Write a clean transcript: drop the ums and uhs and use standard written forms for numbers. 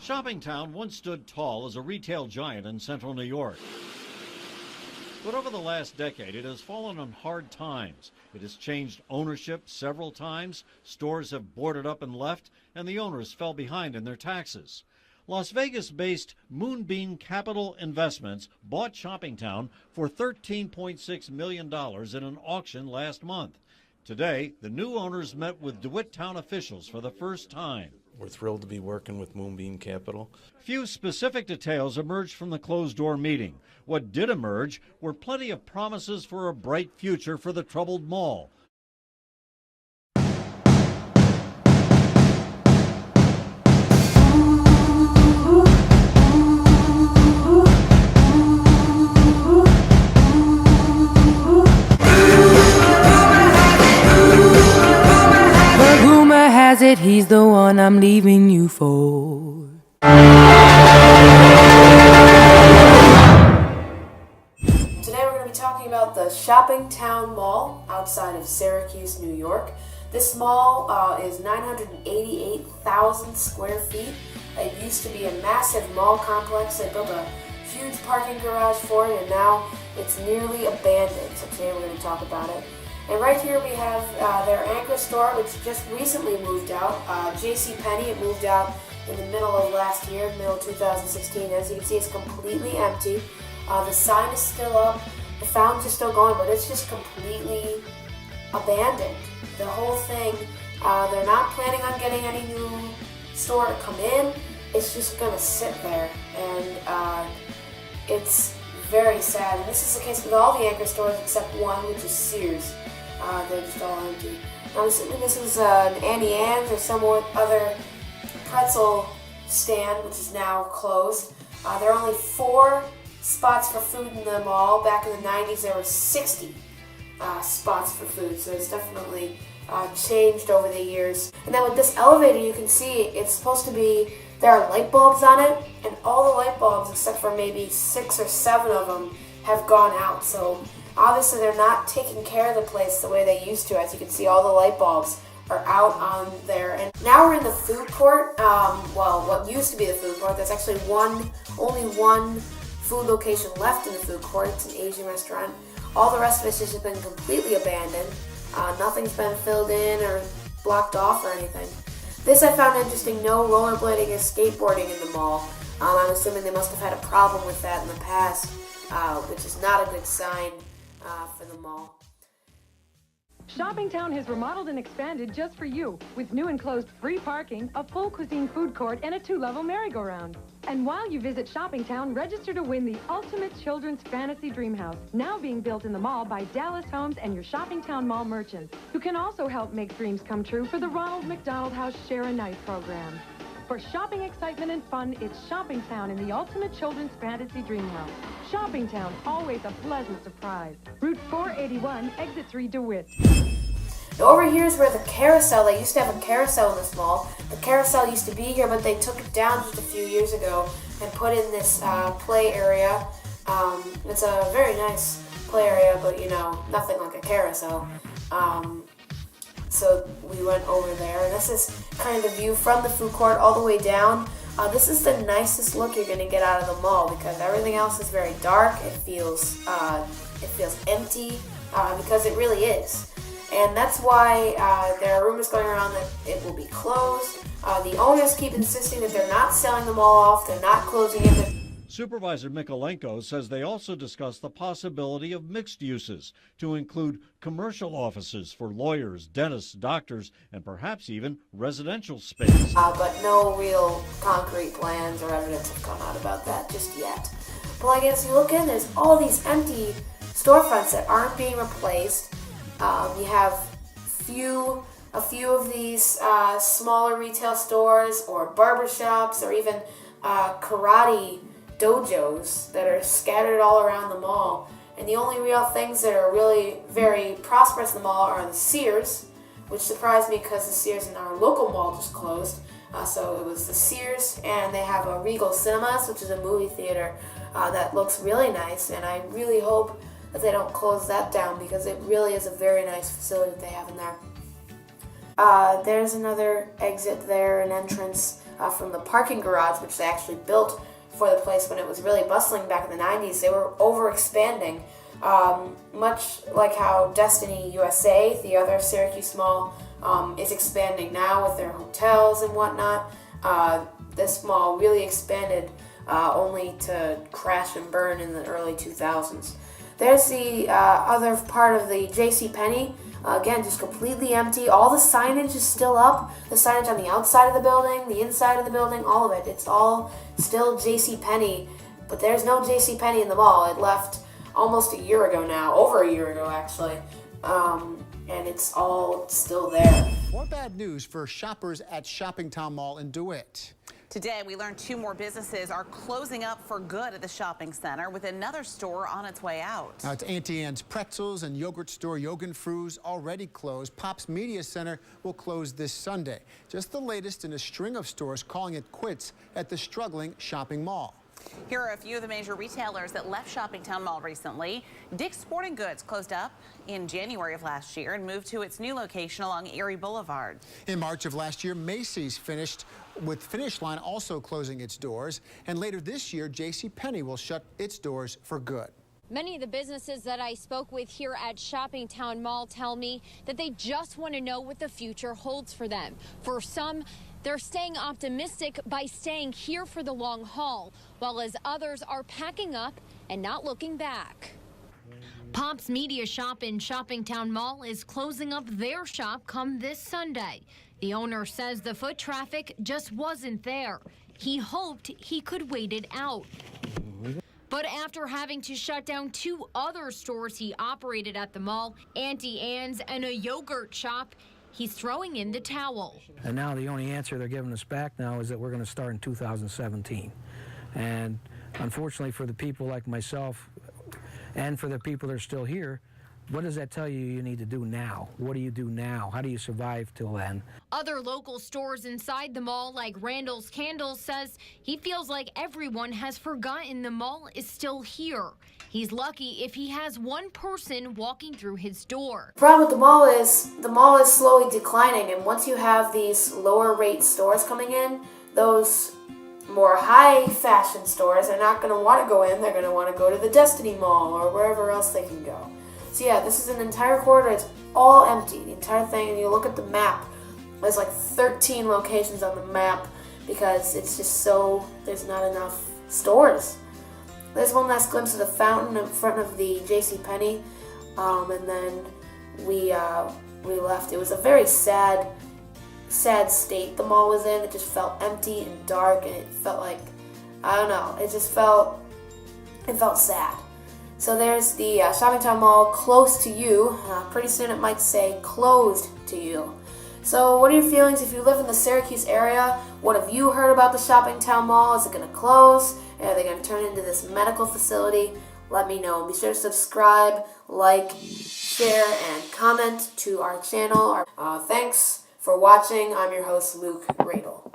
Shoppingtown once stood tall as a retail giant in central New York. But over the last decade, it has fallen on hard times. It has changed ownership several times, stores have boarded up and left, and the owners fell behind in their taxes. Las Vegas-based Moonbeam Capital Investments bought Shoppingtown for $13.6 million in an auction last month. Today, the new owners met with Dewitt town officials for the first time. We're thrilled to be working with Moonbeam Capital. Few specific details emerged from the closed-door meeting. What did emerge were plenty of promises for a bright future for the troubled mall. Has it, he's the one I'm leaving you for. Today we're going to be talking about the Shoppingtown Mall outside of Syracuse, New York. This mall is 988,000 square feet. It used to be a massive mall complex. They built a huge parking garage for it, and now it's nearly abandoned. So today we're going to talk about it. And right here we have their anchor store, which just recently moved out. JCPenney, it moved out in the middle of last year, middle of 2016. As you can see, it's completely empty. The sign is still up, the fountains are still going, but it's just completely abandoned. The whole thing, they're not planning on getting any new store to come in. It's just going to sit there, and it's very sad. And this is the case with all the anchor stores except one, which is Sears. They're just all empty. I'm assuming this is an Annie Ann's or some other pretzel stand, which is now closed. There are only 4 spots for food in the mall. Back in the 90s, there were 60 spots for food, so it's definitely changed over the years. And then with this elevator, you can see it's supposed to be, there are light bulbs on it, and all the light bulbs, except for maybe 6 or 7 of them, have gone out. So obviously they're not taking care of the place the way they used to. As you can see, all the light bulbs are out on there. And now we're in the food court. Well, what used to be the food court. There's actually only one food location left in the food court. It's an Asian restaurant. All the rest of it's just been completely abandoned. Nothing's been filled in or blocked off or anything. This I found interesting. No rollerblading or skateboarding in the mall. I'm assuming they must have had a problem with that in the past, which is not a good sign for the mall. Shoppingtown has remodeled and expanded just for you, with new enclosed free parking, a full cuisine food court, and a 2-level merry-go-round. And while you visit Shoppingtown, register to win the ultimate children's fantasy dream house, now being built in the mall by Dallas Homes and your Shoppingtown Mall merchants, who can also help make dreams come true for the Ronald McDonald House Share a Night program. For shopping excitement and fun, it's Shoppingtown in the ultimate children's fantasy dream house. Shoppingtown, always a pleasant surprise. Route 481, Exit 3, Dewitt. Now over here is where the Carousel, they used to have a Carousel in this mall. The Carousel used to be here, but they took it down just a few years ago and put in this play area. It's a very nice play area, but you know, nothing like a Carousel. So we went over there, and this is kind of the view from the food court all the way down. This is the nicest look you're going to get out of the mall because everything else is very dark. It feels empty because it really is. And that's why there are rumors going around that it will be closed. The owners keep insisting that they're not selling the mall off, they're not closing it. Supervisor Mikolenko says they also discussed the possibility of mixed uses to include commercial offices for lawyers, dentists, doctors, and perhaps even residential space. But no real concrete plans or evidence have come out about that just yet. But like as you look in, there's all these empty storefronts that aren't being replaced. You have a few of these smaller retail stores or barbershops or even karate dojos that are scattered all around the mall. And the only real things that are really very prosperous in the mall are the Sears, which surprised me because the Sears in our local mall just closed. So it was the Sears, and they have a Regal Cinemas, which is a movie theater that looks really nice, and I really hope that they don't close that down because it really is a very nice facility that they have in there. There's another exit there, an entrance from the parking garage, which they actually built for the place when it was really bustling back in the 90s. They were over-expanding, much like how Destiny USA, the other Syracuse mall, is expanding now with their hotels and whatnot. This mall really expanded only to crash and burn in the early 2000s. There's the other part of the JCPenney. Again, just completely empty. All the signage is still up. The signage on the outside of the building, the inside of the building, all of it. It's all still JCPenney, but there's no JCPenney in the mall. It left almost a year ago now, over a year ago actually, and it's all still there. More bad news for shoppers at Shoppingtown Mall in Dewitt. Today, we learned 2 more businesses are closing up for good at the shopping center, with another store on its way out. Now, it's Auntie Anne's Pretzels and yogurt store Yogan Fru's already closed. Pop's Media Center will close this Sunday. Just the latest in a string of stores calling it quits at the struggling shopping mall. Here are a few of the major retailers that left Shoppingtown Mall recently. Dick's Sporting Goods closed up in January of last year and moved to its new location along Erie Boulevard. In March of last year, Macy's finished with Finish Line also closing its doors. And later this year, JCPenney will shut its doors for good. Many of the businesses that I spoke with here at Shoppingtown Mall tell me that they just want to know what the future holds for them. For some, they're staying optimistic by staying here for the long haul, while as others are packing up and not looking back. Pop's Media Shop in Shoppingtown Mall is closing up their shop come this Sunday. The owner says the foot traffic just wasn't there. He hoped he could wait it out. But after having to shut down 2 other stores he operated at the mall, Auntie Anne's and a yogurt shop, he's throwing in the towel. And now the only answer they're giving us back now is that we're going to start in 2017. And unfortunately for the people like myself and for the people that are still here, what does that tell you you need to do now? What do you do now? How do you survive till then? Other local stores inside the mall, like Randall's Candles, says he feels like everyone has forgotten the mall is still here. He's lucky if he has one person walking through his door. The problem with the mall is slowly declining, and once you have these lower rate stores coming in, those more high fashion stores are not going to want to go in. They're going to want to go to the Destiny Mall or wherever else they can go. So yeah, this is an entire corridor. It's all empty, the entire thing. And you look at the map, there's like 13 locations on the map because it's just so, there's not enough stores. There's one last glimpse of the fountain in front of the JCPenney, and then we left. It was a very sad state the mall was in. It just felt empty and dark, and it felt like, I don't know, it felt sad. So there's the Shoppingtown Mall close to you. Pretty soon it might say closed to you. So what are your feelings if you live in the Syracuse area? What have you heard about the Shoppingtown Mall? Is it going to close? Are they going to turn into this medical facility? Let me know. Be sure to subscribe, like, share, and comment to our channel. Thanks for watching. I'm your host, Luke Radel.